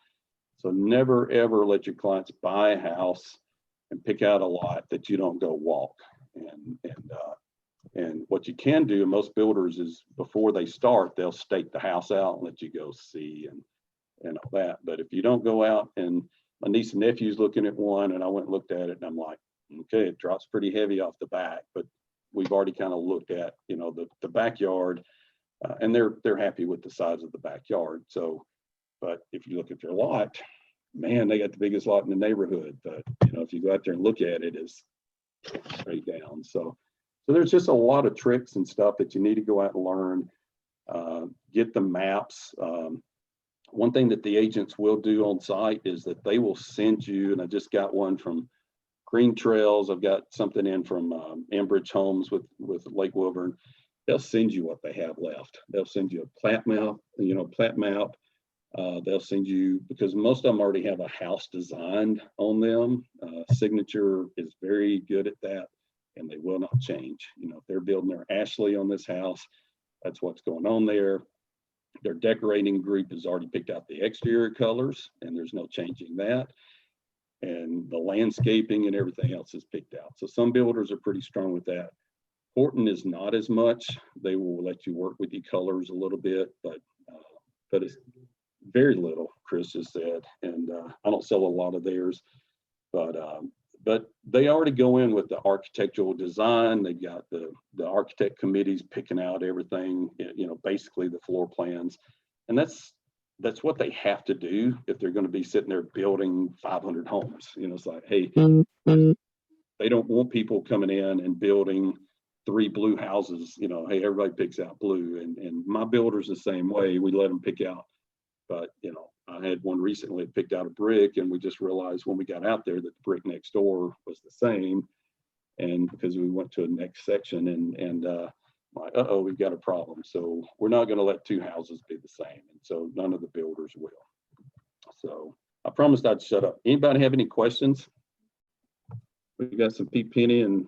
never ever let your clients buy a house and pick out a lot that you don't go walk. And what you can do, most builders, is before they start, they'll stake the house out and let you go see and all that. But if you don't go out, and my niece and nephew's looking at one, and I went and looked at it and I'm like, okay, it drops pretty heavy off the back, but we've already kind of looked at, you know, the backyard, and they're happy with the size of the backyard. So, but if you look at their lot, man, they got the biggest lot in the neighborhood. But you know, if you go out there and look at it, it's straight down. So there's just a lot of tricks and stuff that you need to go out and learn. Get the maps. One thing that the agents will do on site is that they will send you, and I just got one from Green Trails, I've got something in from Ambridge Homes with Lake Wilburn. They'll send you what they have left. They'll send you a plat map, plat map. They'll send you, because most of them already have a house designed on them. Signature is very good at that, and they will not change. If they're building their Ashley on this house, that's what's going on there. Their decorating group has already picked out the exterior colors, and there's no changing that. And the landscaping and everything else is picked out. So some builders are pretty strong with that. Horton is not as much. They will let you work with the colors a little bit, but it's very little, Chris just said. And I don't sell a lot of theirs, but they already go in with the architectural design. They got the architect committees picking out everything, basically the floor plans. And that's what they have to do if they're going to be sitting there building 500 homes. It's like, hey, they don't want people coming in and building 3 blue houses. Hey, everybody picks out blue, and my builder's the same way. We let them pick out. But I had one recently that picked out a brick, and we just realized when we got out there that the brick next door was the same. And because we went to a next section, and like, we've got a problem. So we're not going to let 2 houses be the same. And so none of the builders will. So I promised I'd shut up. Anybody have any questions? We got some Pete Penny, and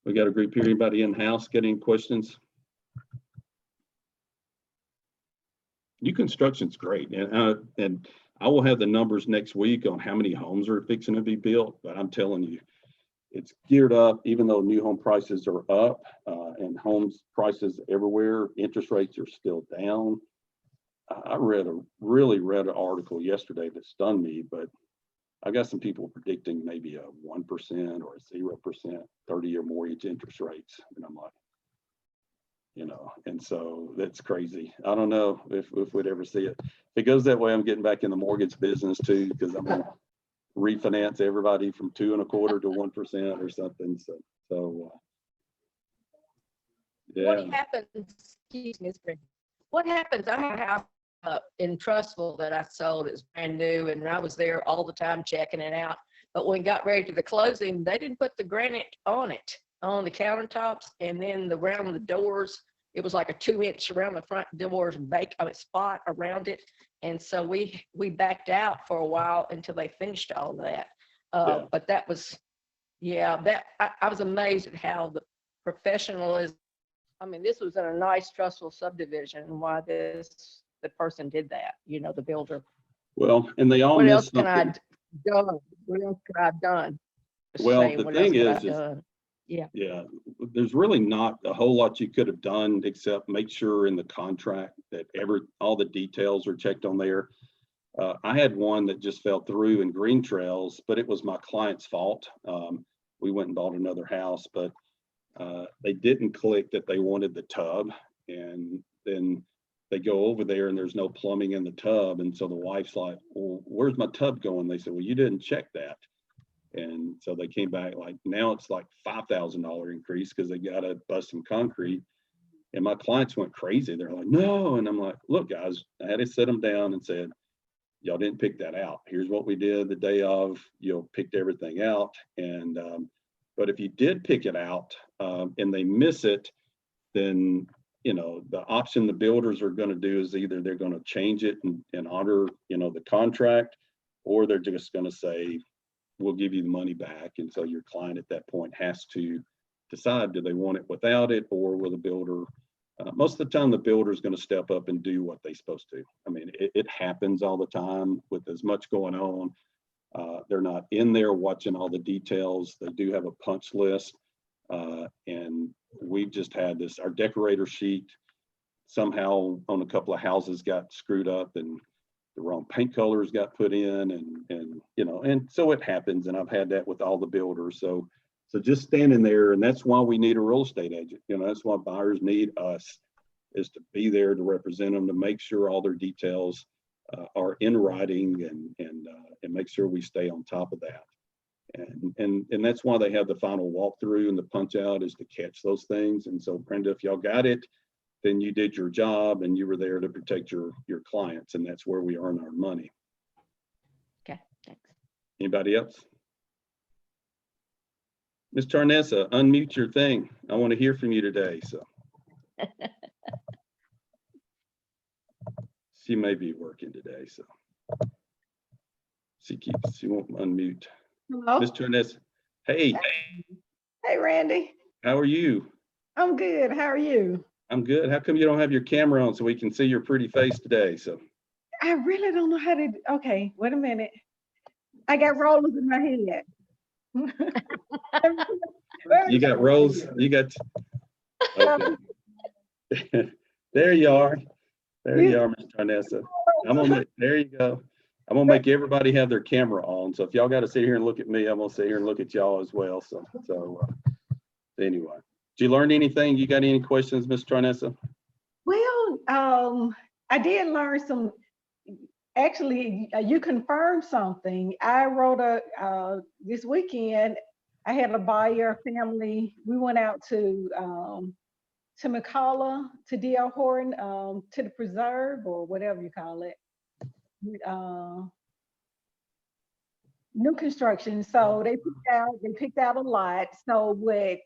we got a group here. Anybody in house got any questions? New construction's great, and I will have the numbers next week on how many homes are fixing to be built. But I'm telling you, it's geared up. Even though new home prices are up, and homes prices everywhere, interest rates are still down. I really read an article yesterday that stunned me, but I got some people predicting maybe a 1% or a 0% 30-year mortgage interest rates, and I'm like, and so that's crazy. I don't know if we'd ever see it. If it goes that way, I'm getting back in the mortgage business too, because I'm gonna refinance everybody from 2.25% to 1% or something. So yeah. What happens, excuse me, what happens, I have a house in Trustful that I sold, it's brand new, and I was there all the time checking it out. But when we got ready to the closing, they didn't put the granite on it, on the countertops, and then around the doors, it was like a 2-inch around the front doors spot around it. And so we backed out for a while until they finished all of that. But that was, I was amazed at how the professionalism, I mean, this was in a nice Trustful subdivision, and why the person did that, the builder. Well, and they all What miss else can I something. done? What else could I have done? Well, Saying, the what thing else could I is done? yeah, there's really not a whole lot you could have done except make sure in the contract that all the details are checked on there. I had one that just fell through in Green Trails, but it was my client's fault. We went and bought another house, but they didn't click that they wanted the tub, and then they go over there and there's no plumbing in the tub. And so the wife's like, well, where's my tub going? They said, well, you didn't check that. And so they came back, like, now it's like $5,000 increase because they got to bust some concrete. And my clients went crazy. They're like, no. And I'm like, look, guys, I had to sit them down and said, y'all didn't pick that out. Here's what we did the day of. Picked everything out. And but if you did pick it out and they miss it, then the option the builders are going to do is either they're going to change it and honor the contract, or they're just going to say, we'll give you the money back. And so your client at that point has to decide, do they want it without it, or will the builder, most of the time the builder is going to step up and do what they're supposed to. I mean, it happens all the time with as much going on. They're not in there watching all the details. They do have a punch list. And we've just had this, our decorator sheet somehow on a couple of houses got screwed up, and the wrong paint colors got put in, and so it happens. And I've had that with all the builders. So just standing there, and that's why we need a real estate agent. That's why buyers need us, is to be there to represent them, to make sure all their details are in writing, and make sure we stay on top of that. And that's why they have the final walkthrough and the punch out, is to catch those things. And so, Brenda, if y'all got it, then you did your job and you were there to protect your clients, and that's where we earn our money. Okay, thanks. Anybody else? Ms. Charnessa, unmute your thing. I want to hear from you today, so. She may be working today, so. She won't unmute. Hello. Ms. Charnessa, hey, Hey, Randy. how are you? I'm good. How are you? I'm good. How come you don't have your camera on so we can see your pretty face today? So I really don't know how to. Okay, wait a minute. I got rollers in my head. you got rolls, you got, okay. There you are. There you are, Ms. Charnessa. There you go. I'm gonna make everybody have their camera on. So if y'all got to sit here and look at me, I'm gonna sit here and look at y'all as well. So anyway, did you learn anything? You got any questions, Ms. Charnessa? Well, I did learn some. Actually, you confirmed something. I wrote this weekend. I had a buyer family. We went out to McCalla, to D.R. Horton, to the preserve or whatever you call it. New construction. So they picked out a lot. So what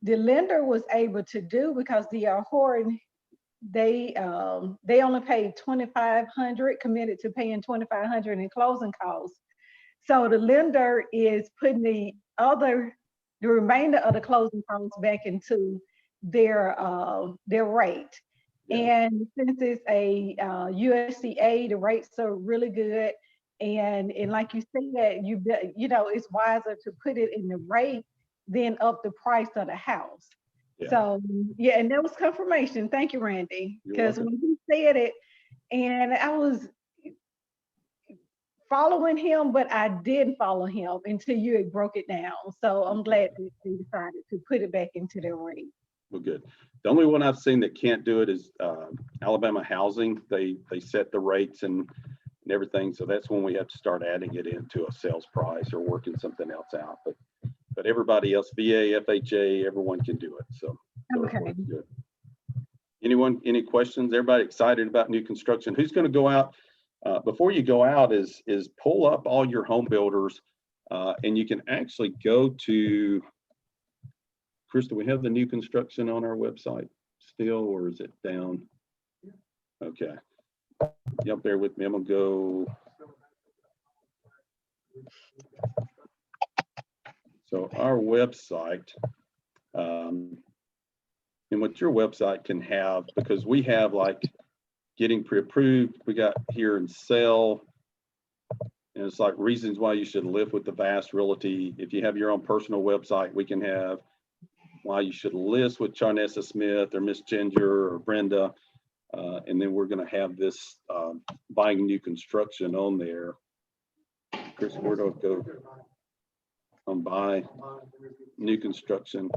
the lender was able to do, because D.R. Horton, they only paid $2,500, committed to paying $2,500 in closing costs. So the lender is putting the remainder of the closing costs back into their rate. Yeah. And since it's a USDA, the rates are really good. And like you said, it's wiser to put it in the rate than up the price of the house. Yeah. So yeah, and that was confirmation. Thank you, Randy. Because when he said it, and I was following him, but I didn't follow him until you had broke it down. So I'm glad that they decided to put it back into their rate. Well, good. The only one I've seen that can't do it is Alabama Housing. They set the rates and everything. So that's when we have to start adding it into a sales price or working something else out. But everybody else, VA, FHA, everyone can do it. So okay. Good. Anyone, any questions? Everybody excited about new construction? Who's going to go out? Before you go out is pull up all your home builders and you can actually go to, Chris, do we have the new construction on our website still, or is it down? Okay. Yep, bear with me. I'm gonna go. So our website, and what your website can have, because we have like getting pre-approved, we got here and sell, and it's like reasons why you should live with the Vast Realty. If you have your own personal website, we can have why you should list with Charnessa Smith or Miss Ginger or Brenda. And then we're going to have this buying new construction on there. Chris, where do I go? On buy new construction.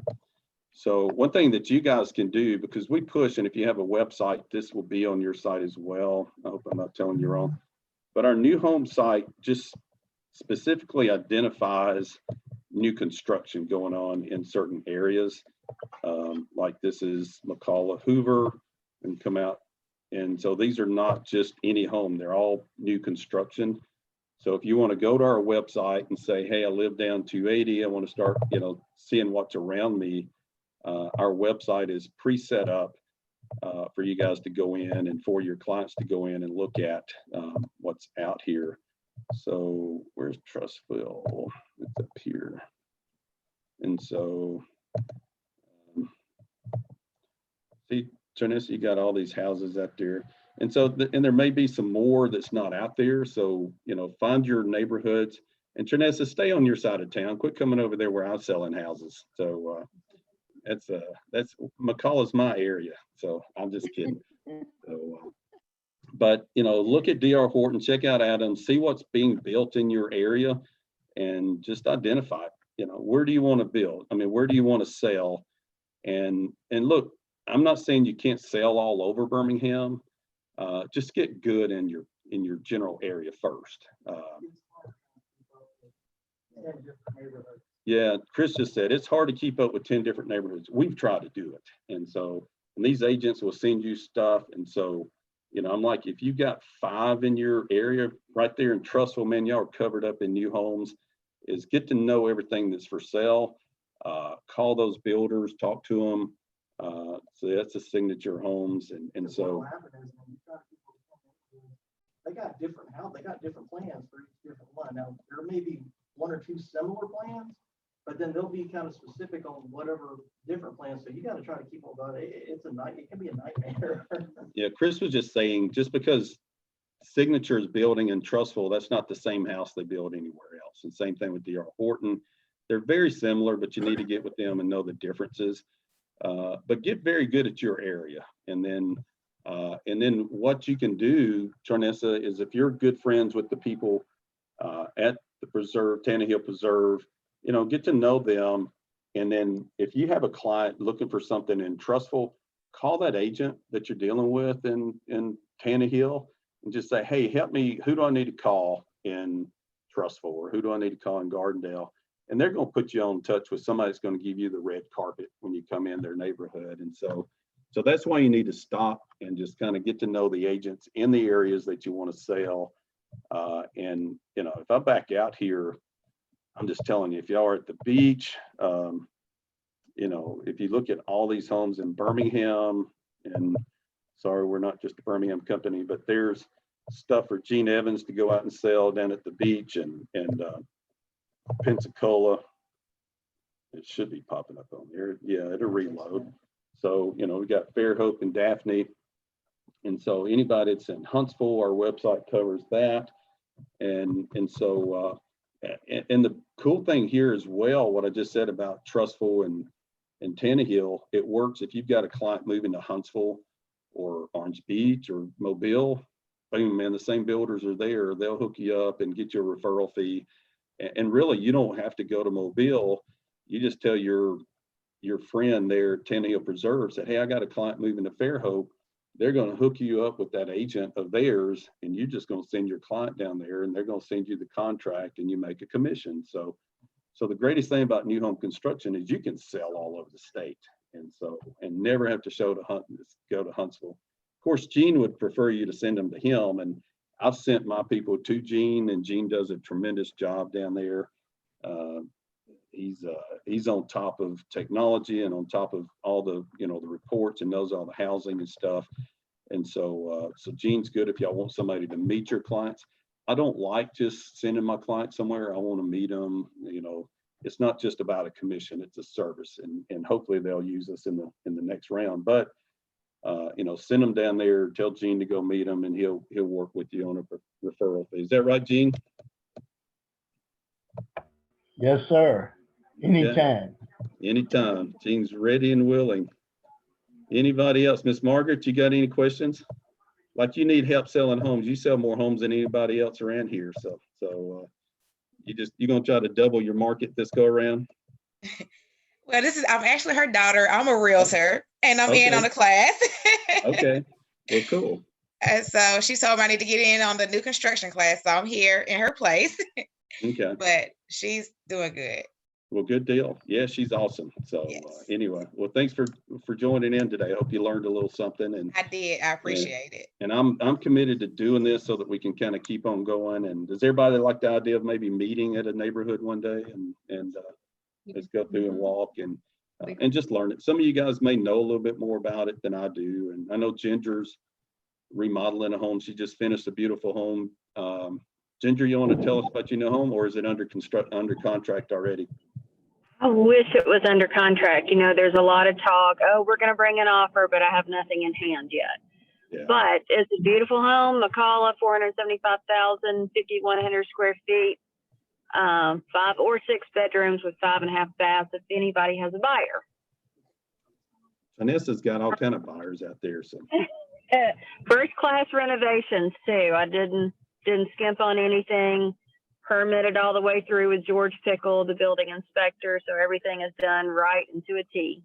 So one thing that you guys can do, because we push, and if you have a website, this will be on your site as well. I hope I'm not telling you wrong. But our new home site just specifically identifies new construction going on in certain areas. Like this is McCalla Hoover, and come out. And so these are not just any home, they're all new construction. So if you want to go to our website and say, hey, I live down 280, I want to start, seeing what's around me. Our website is pre-set up for you guys to go in and for your clients to go in and look at what's out here. So where's Trussville? It's up here. And so, see, Charnessa, you got all these houses out there. And so, and there may be some more that's not out there. So, find your neighborhoods. And Charnessa, stay on your side of town. Quit coming over there where I'm selling houses. So that's McCalla's my area. So I'm just kidding. So, but look at D.R. Horton, check out Adams, see what's being built in your area, and just identify, where do you want to build? I mean, where do you want to sell? And look, I'm not saying you can't sell all over Birmingham. Just get good in your general area first. Yeah, Chris just said it's hard to keep up with 10 different neighborhoods. We've tried to do it, and these agents will send you stuff, and so I'm like, if you got 5 in your area right there in Trussville, man, y'all are covered up in new homes. Is get to know everything that's for sale, Call those builders, talk to them. So that's a Signature Homes. And Because so, what'll happen is when you try to people to come in, they got different they got different plans for each different one. Now, there may be one or two similar plans, but then they'll be kind of specific on whatever different plans. So you got to try to keep all that. It's a night. It can be a nightmare. yeah, Chris was just saying, just because Signature is building in Trustful, that's not the same house they build anywhere else. And same thing with D.R. Horton. They're very similar, but you need to get with them and know the differences. But get very good at your area. And then what you can do, Charnessa, is if you're good friends with the people at the preserve, Tannehill Preserve, get to know them. And then if you have a client looking for something in Trustful, call that agent that you're dealing with in Tannehill and just say, hey, help me. Who do I need to call in Trustful, or who do I need to call in Gardendale? And they're going to put you on touch with somebody that's going to give you the red carpet when you come in their neighborhood. And so that's why you need to stop and just kind of get to know the agents in the areas that you want to sell. And, if I back out here, I'm just telling you, if y'all are at the beach, if you look at all these homes in Birmingham, and sorry, we're not just a Birmingham company, but there's stuff for Gene Evans to go out and sell down at the beach, and Pensacola. It should be popping up on there. Yeah, it'll reload. So, we got Fairhope and Daphne. And so anybody that's in Huntsville, our website covers that. And the cool thing here as well, what I just said about Trustful and Tannehill, it works if you've got a client moving to Huntsville or Orange Beach or Mobile. Boom, man, the same builders are there. They'll hook you up and get you a referral fee. And really, you don't have to go to Mobile. You just tell your friend there, Tannehill Preserve, say, hey, I got a client moving to Fairhope. They're going to hook you up with that agent of theirs, and you're just going to send your client down there, and they're going to send you the contract, and you make a commission. So the greatest thing about new home construction is you can sell all over the state, and never have to go to Huntsville. Of course, Gene would prefer you to send them to him, and I've sent my people to Gene, and Gene does a tremendous job down there. He's on top of technology and on top of all the the reports, and knows all the housing and stuff. And so Gene's good if y'all want somebody to meet your clients. I don't like just sending my client somewhere. I want to meet them. It's not just about a commission; it's a service, and hopefully they'll use us in the next round. But send them down there. Tell Gene to go meet them, and he'll work with you on a referral fee. Is that right, Gene? Yes, sir. Anytime. Anytime. Gene's ready and willing. Anybody else? Miss Margaret, you got any questions? Like, you need help selling homes. You sell more homes than anybody else around here. So you're gonna try to double your market this go around? Well, I'm actually her daughter. I'm a realtor, and I'm in on the class. Okay. Well, cool. And so she told me I need to get in on the new construction class. So I'm here in her place. Okay. But she's doing good. Well, good deal. Yeah, she's awesome. So Yes. Anyway, well, thanks for joining in today. I hope you learned a little something. And I did. I appreciate it. And I'm committed to doing this so that we can kind of keep on going. And does everybody like the idea of maybe meeting at a neighborhood one day and let's go through and walk and just learn it. Some of you guys may know a little bit more about it than I do. And I know Ginger's remodeling a home. She just finished a beautiful home. Ginger, you want to tell us about your new home, or is it under contract already? I wish it was under contract. There's a lot of talk. Oh, we're going to bring an offer, but I have nothing in hand yet. Yeah. But it's a beautiful home. McCalla, 475,000, 5,100 square feet, 5 or 6 bedrooms with 5.5 baths. If anybody has a buyer. Vanessa's got all kind of buyers out there. So First class renovations too. I didn't skimp on anything. Permitted all the way through with George Pickle, the building inspector, so everything is done right and to a T.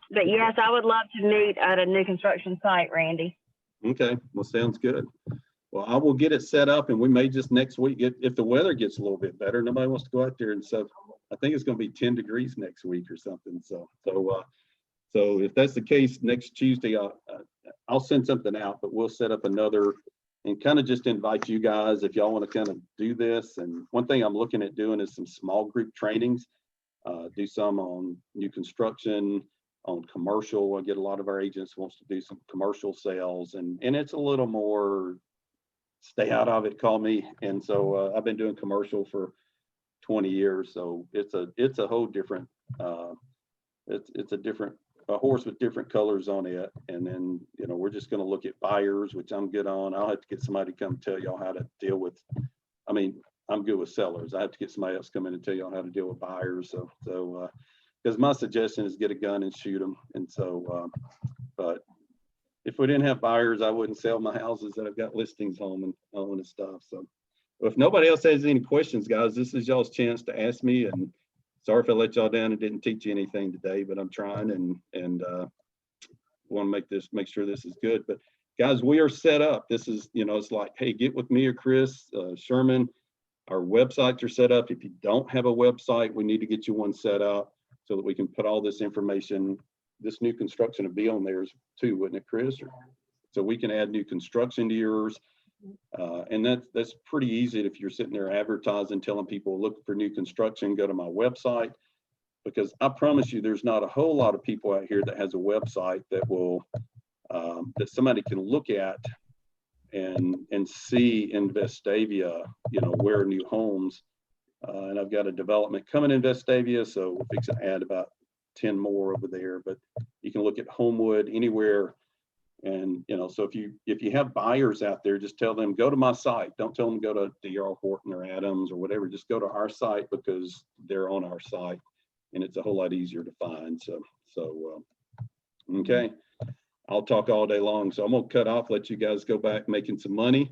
But yes, I would love to meet at a new construction site, Randy. Okay, well, sounds good. Well, I will get it set up, and we may just next week, if the weather gets a little bit better, nobody wants to go out there. And so I think it's going to be 10 degrees next week or something. So if that's the case, next Tuesday, I'll send something out, but we'll set up another and kind of just invite you guys if y'all want to kind of do this. And one thing I'm looking at doing is some small group trainings. do some on new construction, on commercial. I get a lot of our agents wants to do some commercial sales, and it's a little more stay out of it, call me. And so I've been doing commercial for 20 years. So it's a whole different, it's a different, a horse with different colors on it. And then, you know, we're just going to look at buyers, which I'm good on. I'll have to get somebody to come tell y'all how to deal with, I mean, I'm good with sellers. I have to get somebody else come in and tell y'all how to deal with buyers. So, because my suggestion is get a gun and shoot them. And so, but if we didn't have buyers, I wouldn't sell my houses that I've got listings on and stuff. So if nobody else has any questions, guys, this is y'all's chance to ask me. And sorry if I let y'all down and didn't teach you anything today, but I'm trying and want to make sure this is good. But guys, we are set up. This is, you know, it's like, hey, get with me or Chris, Sherman. Our websites are set up. If you don't have a website, we need to get you one set up so that we can put all this information. This new construction would be on theirs too, wouldn't it, Chris? So we can add new construction to yours. And that's pretty easy if you're sitting there advertising, telling people look for new construction, go to my website, because I promise you there's not a whole lot of people out here that has a website that will that somebody can look at and see in Vestavia, you know, where new homes. And I've got a development coming in Vestavia, so we'll fix and add about 10 more over there. But you can look at Homewood anywhere. And, you know, so if you have buyers out there, just tell them, go to my site. Don't tell them to go to D.R. Horton or Adams or whatever. Just go to our site because they're on our site and it's a whole lot easier to find. So okay. I'll talk all day long. So I'm going to cut off, let you guys go back making some money.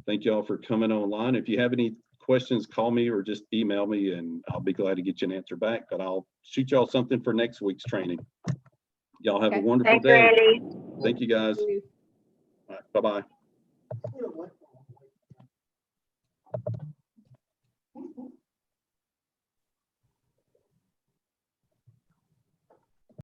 Thank y'all for coming online. If you have any questions, call me or just email me and I'll be glad to get you an answer back, but I'll shoot y'all something for next week's training. Y'all have a wonderful Thanks, day. Randy. Thank you guys. All right, bye-bye.